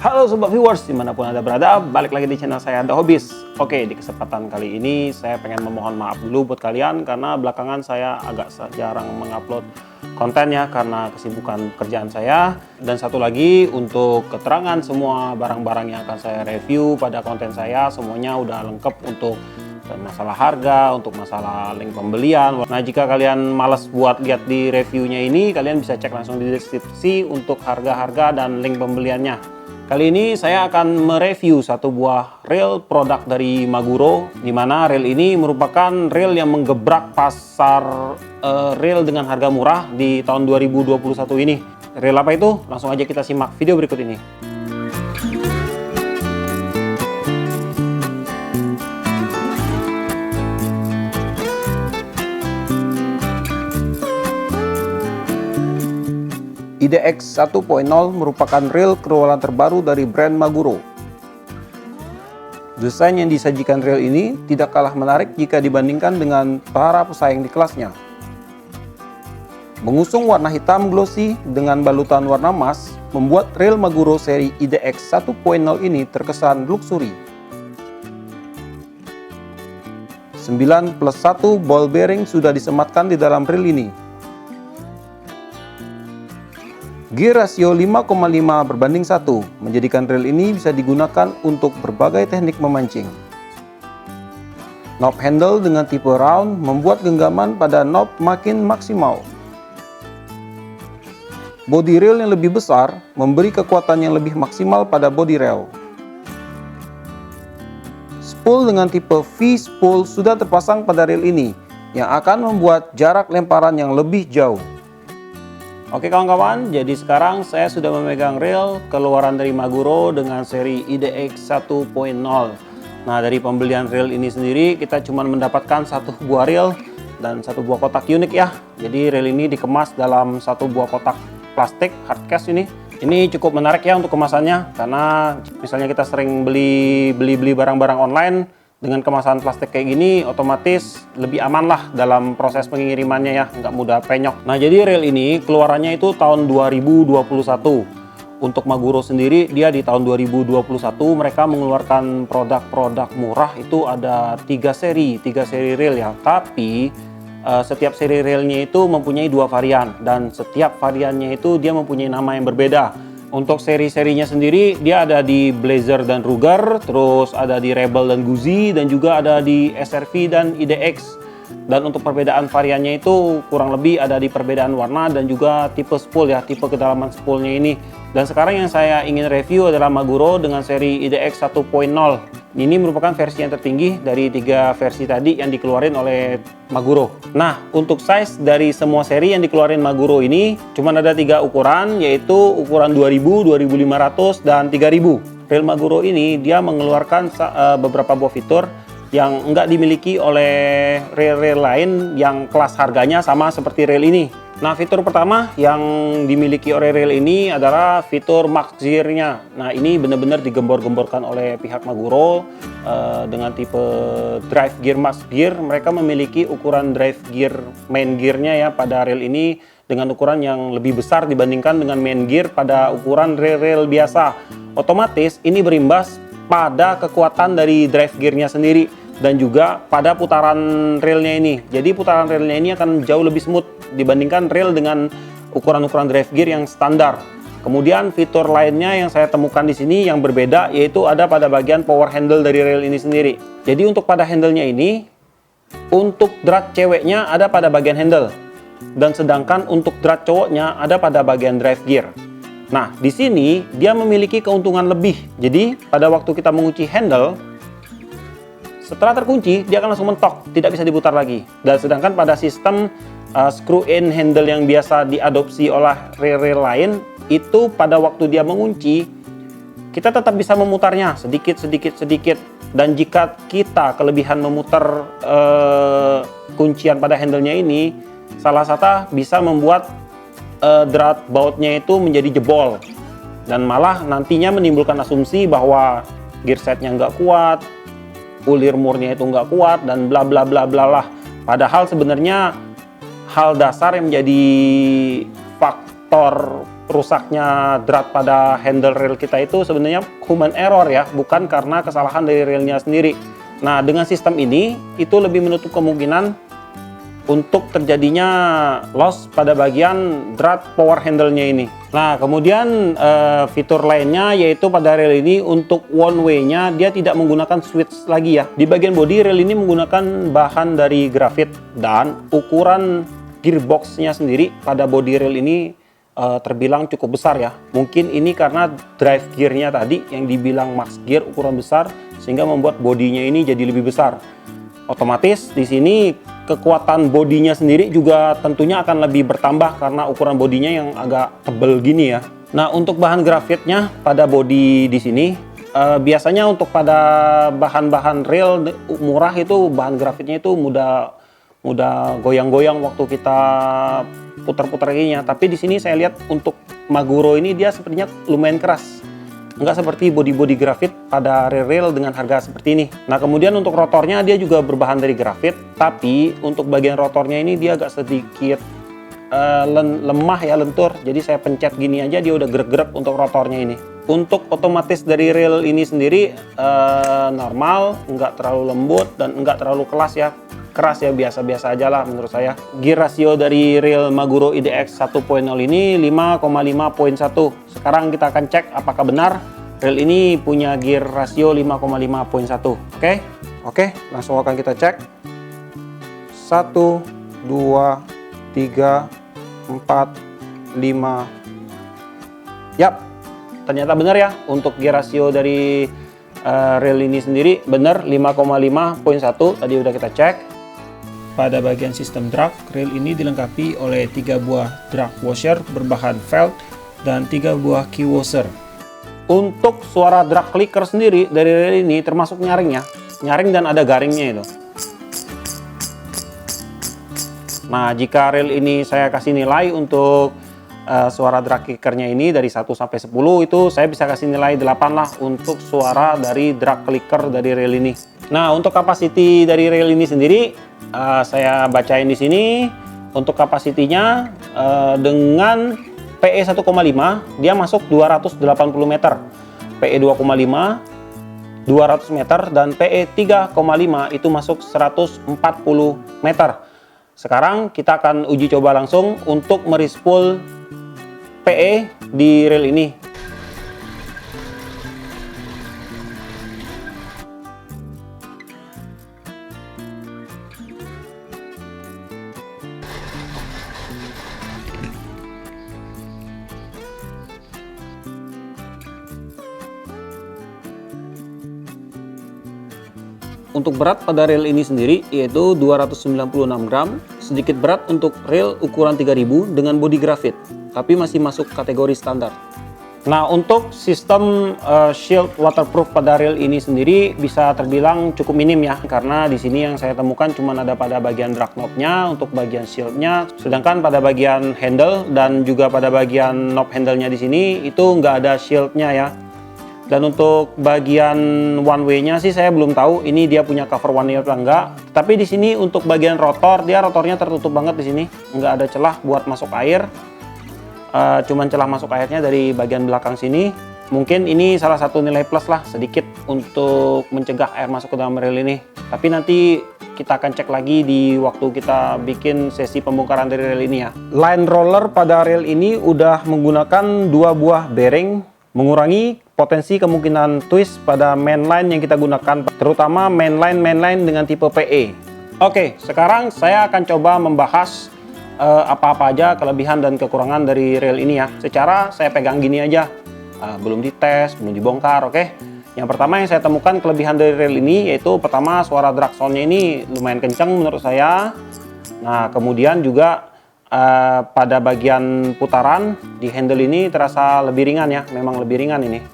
Halo sobat viewers, dimanapun Anda berada, balik lagi di channel saya The Hobbies. Oke, di kesempatan kali ini saya pengen memohon maaf dulu buat kalian karena belakangan saya agak jarang mengupload konten ya karena kesibukan pekerjaan saya. Dan satu lagi, untuk keterangan semua barang-barang yang akan saya review pada konten saya, semuanya udah lengkap untuk masalah harga, untuk masalah link pembelian. Nah, jika kalian malas buat lihat di reviewnya ini, kalian bisa cek langsung di deskripsi untuk harga-harga dan link pembeliannya. Kali ini saya akan mereview satu buah reel produk dari Maguro, di mana reel ini merupakan reel yang menggebrak pasar reel dengan harga murah di tahun 2021 ini. Reel apa itu? Langsung aja kita simak video berikut ini. IDX 1.0 merupakan reel keluaran terbaru dari brand Maguro. Desain yang disajikan reel ini tidak kalah menarik jika dibandingkan dengan para pesaing di kelasnya. Mengusung warna hitam glossy dengan balutan warna emas, membuat reel Maguro seri IDX 1.0 ini terkesan luxury. 9+1 ball bearing sudah disematkan di dalam reel ini. Gear rasio 5,5 berbanding 1 menjadikan reel ini bisa digunakan untuk berbagai teknik memancing. Knob handle dengan tipe round membuat genggaman pada knob makin maksimal. Body reel yang lebih besar memberi kekuatan yang lebih maksimal pada body reel. Spool dengan tipe V-spool sudah terpasang pada reel ini yang akan membuat jarak lemparan yang lebih jauh. Oke kawan-kawan, jadi sekarang saya sudah memegang reel keluaran dari Maguro dengan seri IDX 1.0. Nah, dari pembelian reel ini sendiri kita cuma mendapatkan satu buah reel dan satu buah kotak unik ya. Jadi reel ini dikemas dalam satu buah kotak plastik hardcase ini. Ini cukup menarik ya untuk kemasannya, karena misalnya kita sering beli barang-barang online dengan kemasan plastik kayak gini, otomatis lebih aman lah dalam proses pengirimannya ya, nggak mudah penyok. Nah, jadi reel ini keluarannya itu tahun 2021. Untuk Maguro sendiri, dia di tahun 2021 mereka mengeluarkan produk-produk murah itu ada 3 seri reel ya. Tapi setiap seri reelnya itu mempunyai 2 varian, dan setiap variannya itu dia mempunyai nama yang berbeda. Untuk seri-serinya sendiri dia ada di Blazer dan Ruger, terus ada di Rebel dan Guzzi, dan juga ada di SRV dan IDX. Dan untuk perbedaan variannya itu kurang lebih ada di perbedaan warna dan juga tipe spool ya, tipe kedalaman spoolnya ini. Dan sekarang yang saya ingin review adalah Maguro dengan seri IDX 1.0. Ini merupakan versi yang tertinggi dari 3 versi tadi yang dikeluarin oleh Maguro. Nah, untuk size dari semua seri yang dikeluarin Maguro ini cuma ada 3 ukuran, yaitu ukuran 2000, 2500, dan 3000. Reel Maguro ini dia mengeluarkan beberapa buah fitur yang enggak dimiliki oleh reel-reel lain yang kelas harganya sama seperti reel ini. Nah, fitur pertama yang dimiliki oleh reel ini adalah fitur max gear-nya. Nah, ini benar-benar digembor-gemborkan oleh pihak Maguro dengan tipe drive gear max gear. Mereka memiliki ukuran drive gear main gear-nya ya pada reel ini dengan ukuran yang lebih besar dibandingkan dengan main gear pada ukuran reel-reel biasa. Otomatis ini berimbas pada kekuatan dari drive gear-nya sendiri dan juga pada putaran reelnya ini. Jadi putaran reelnya ini akan jauh lebih smooth dibandingkan reel dengan ukuran-ukuran drive gear yang standar. Kemudian fitur lainnya yang saya temukan di sini yang berbeda, yaitu ada pada bagian power handle dari reel ini sendiri. Jadi untuk pada handle-nya ini, untuk drat ceweknya ada pada bagian handle, dan sedangkan untuk drat cowoknya ada pada bagian drive gear. Nah, di sini dia memiliki keuntungan lebih. Jadi, pada waktu kita mengunci handle, setelah terkunci, dia akan langsung mentok, tidak bisa diputar lagi. Dan sedangkan pada sistem screw-in handle yang biasa diadopsi oleh reel-reel lain, itu pada waktu dia mengunci, kita tetap bisa memutarnya sedikit. Dan jika kita kelebihan memutar kuncian pada handle-nya ini, salah satu bisa membuat drat bautnya itu menjadi jebol, dan malah nantinya menimbulkan asumsi bahwa gear setnya nggak kuat, ulir murnya itu nggak kuat, dan bla bla bla bla lah. Padahal sebenarnya hal dasar yang menjadi faktor rusaknya drat pada handle rail kita itu sebenarnya human error ya, bukan karena kesalahan dari railnya sendiri. Nah, dengan sistem ini itu lebih menutup kemungkinan untuk terjadinya loss pada bagian drat power handle-nya ini. Nah, kemudian fitur lainnya yaitu pada rail ini untuk one way-nya dia tidak menggunakan switch lagi ya. Di bagian bodi rail ini menggunakan bahan dari grafit dan ukuran gearbox-nya sendiri pada bodi rail ini terbilang cukup besar ya. Mungkin ini karena drive gear-nya tadi yang dibilang max gear ukuran besar sehingga membuat bodinya ini jadi lebih besar. Otomatis di sini kekuatan bodinya sendiri juga tentunya akan lebih bertambah karena ukuran bodinya yang agak tebel gini ya. Nah, untuk bahan grafitnya pada bodi di sini biasanya untuk pada bahan-bahan real murah itu bahan grafitnya itu mudah goyang-goyang waktu kita putar-putar gini ya. Tapi di sini saya lihat untuk Maguro ini dia sepertinya lumayan keras. Nggak seperti bodi-bodi grafit pada rail dengan harga seperti ini. Nah, kemudian untuk rotornya dia juga berbahan dari grafit, tapi untuk bagian rotornya ini dia agak sedikit lemah ya, lentur. Jadi saya pencet gini aja dia udah gerak-gerak untuk rotornya ini. Untuk otomatis dari rail ini sendiri normal, nggak terlalu lembut dan nggak terlalu keras ya, biasa-biasa aja lah menurut saya. Gear ratio dari rail Maguro IDX 1.0 ini 5,5.1. Sekarang kita akan cek apakah benar rail ini punya gear rasio 5,5.1. Oke, langsung akan kita cek. 1, 2, 3, 4, 5. Yap, ternyata benar ya untuk gear rasio dari rail ini sendiri benar 5,5.1. Tadi udah kita cek. Pada bagian sistem drag, rail ini dilengkapi oleh 3 buah drag washer berbahan felt dan 3 buah key washer. Untuk suara drag clicker sendiri dari rail ini termasuk nyaring ya, nyaring dan ada garingnya itu. Nah, jika rail ini saya kasih nilai untuk suara drag clickernya ini dari 1 sampai 10 itu saya bisa kasih nilai 8 lah untuk suara dari drag clicker dari rail ini. Nah, untuk capacity dari rail ini sendiri saya bacain di sini. Untuk kapasitinya dengan PE 1,5 dia masuk 280 meter, PE 2,5 200 meter dan PE 3,5 itu masuk 140 meter. Sekarang kita akan uji coba langsung untuk merispool PE di rail ini. Untuk berat pada rail ini sendiri yaitu 296 gram, sedikit berat untuk rail ukuran 3000 dengan bodi grafit, tapi masih masuk kategori standar. Nah, untuk sistem shield waterproof pada rail ini sendiri bisa terbilang cukup minim ya, karena di sini yang saya temukan cuma ada pada bagian drag knobnya untuk bagian shieldnya, sedangkan pada bagian handle dan juga pada bagian knob handle-nya di sini itu nggak ada shieldnya ya. Dan untuk bagian one way-nya sih saya belum tahu ini dia punya cover one way atau enggak. Tapi di sini untuk bagian rotor, rotornya tertutup banget di sini, nggak ada celah buat masuk air. Cuman celah masuk airnya dari bagian belakang sini. Mungkin ini salah satu nilai plus lah sedikit untuk mencegah air masuk ke dalam rail ini. Tapi nanti kita akan cek lagi di waktu kita bikin sesi pembongkaran dari rail ini ya. Line roller pada rail ini udah menggunakan 2 buah bearing, mengurangi potensi kemungkinan twist pada mainline yang kita gunakan, terutama mainline dengan tipe PE. Oke, sekarang saya akan coba membahas apa-apa aja kelebihan dan kekurangan dari rail ini ya. Secara saya pegang gini aja, belum dites, belum dibongkar. Oke, yang pertama yang saya temukan kelebihan dari rail ini yaitu pertama suara drag sound-nya ini lumayan kencang menurut saya. Nah, kemudian juga pada bagian putaran di handle ini terasa lebih ringan ya, memang lebih ringan ini.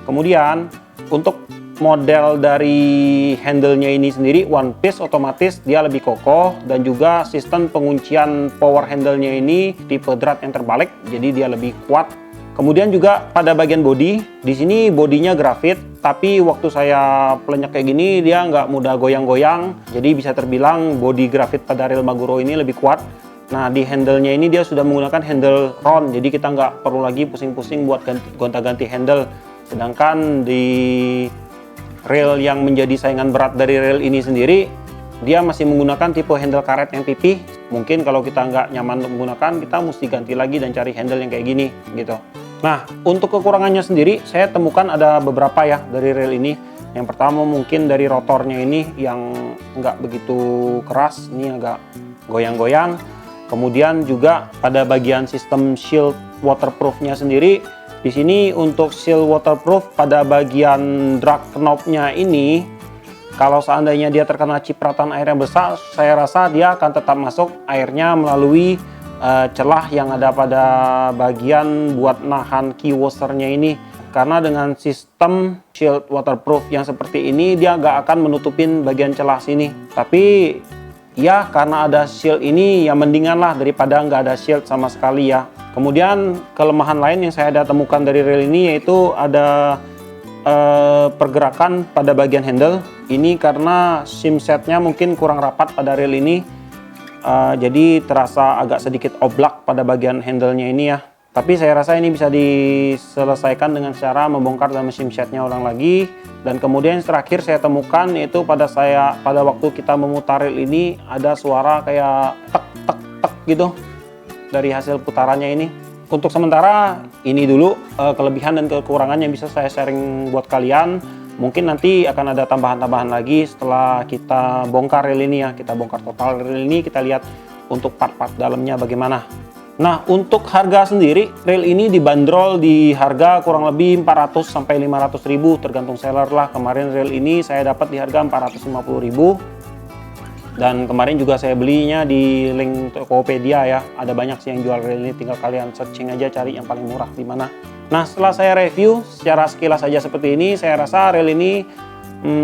Kemudian untuk model dari handle-nya ini sendiri one piece, otomatis dia lebih kokoh dan juga sistem penguncian power handle-nya ini tipe drat yang terbalik, jadi dia lebih kuat. Kemudian juga pada bagian bodi, di sini bodinya grafit, tapi waktu saya pelenyek kayak gini dia nggak mudah goyang-goyang, jadi bisa terbilang bodi grafit pada rail Maguro ini lebih kuat. Nah, di handle-nya ini dia sudah menggunakan handle round, jadi kita nggak perlu lagi pusing-pusing buat gonta-ganti handle. Sedangkan di rail yang menjadi saingan berat dari rail ini sendiri, dia masih menggunakan tipe handle karet yang pipih. Mungkin kalau kita nggak nyaman untuk menggunakan, kita mesti ganti lagi dan cari handle yang kayak gini gitu. Nah, untuk kekurangannya sendiri, saya temukan ada beberapa ya dari rail ini. Yang pertama mungkin dari rotornya ini yang nggak begitu keras, ini agak goyang-goyang. Kemudian juga pada bagian sistem shield waterproofnya sendiri, di sini untuk shield waterproof pada bagian drag knob-nya ini, kalau seandainya dia terkena cipratan air yang besar, saya rasa dia akan tetap masuk airnya melalui celah yang ada pada bagian buat nahan key washer-nya ini. Karena dengan sistem shield waterproof yang seperti ini, dia nggak akan menutupin bagian celah sini. Tapi ya karena ada shield ini, ya mendingan lah daripada nggak ada shield sama sekali ya. Kemudian kelemahan lain yang saya ada temukan dari rail ini yaitu ada pergerakan pada bagian handle. Ini karena sim setnya mungkin kurang rapat pada rail ini, jadi terasa agak sedikit oblak pada bagian handle-nya ini ya. Tapi saya rasa ini bisa diselesaikan dengan cara membongkar dan sim setnya ulang lagi. Dan kemudian yang terakhir saya temukan yaitu pada waktu kita memutar rail ini ada suara kayak tek tek tek gitu dari hasil putarannya ini. Untuk sementara ini dulu kelebihan dan kekurangan yang bisa saya sharing buat kalian. Mungkin nanti akan ada tambahan-tambahan lagi setelah kita bongkar rail ini ya. Kita bongkar total rail ini, kita lihat untuk part-part dalamnya bagaimana. Nah, untuk harga sendiri, rail ini dibanderol di harga kurang lebih 400 sampai 500 ribu tergantung seller lah. Kemarin rail ini saya dapat di harga 450 ribu. Dan kemarin juga saya belinya di link Tokopedia ya. Ada banyak sih yang jual rail ini, tinggal kalian searching aja cari yang paling murah di mana. Nah, setelah saya review secara sekilas saja seperti ini, saya rasa rail ini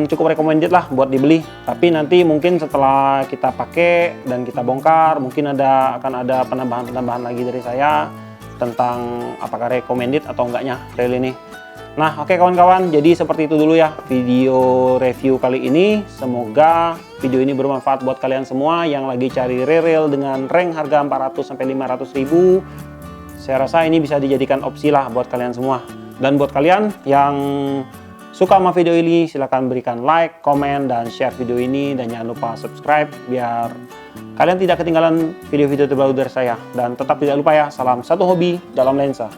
cukup recommended lah buat dibeli. Tapi nanti mungkin setelah kita pakai dan kita bongkar, mungkin akan ada penambahan-penambahan lagi dari saya tentang apakah recommended atau enggaknya rail ini. Nah, oke kawan-kawan, jadi seperti itu dulu ya video review kali ini. Semoga video ini bermanfaat buat kalian semua yang lagi cari rail dengan rank harga 400 sampai 500 ribu. Saya rasa ini bisa dijadikan opsi lah buat kalian semua. Dan buat kalian yang suka sama video ini, silahkan berikan like, komen, dan share video ini. Dan jangan lupa subscribe biar kalian tidak ketinggalan video-video terbaru dari saya. Dan tetap tidak lupa ya, salam satu hobi dalam lensa.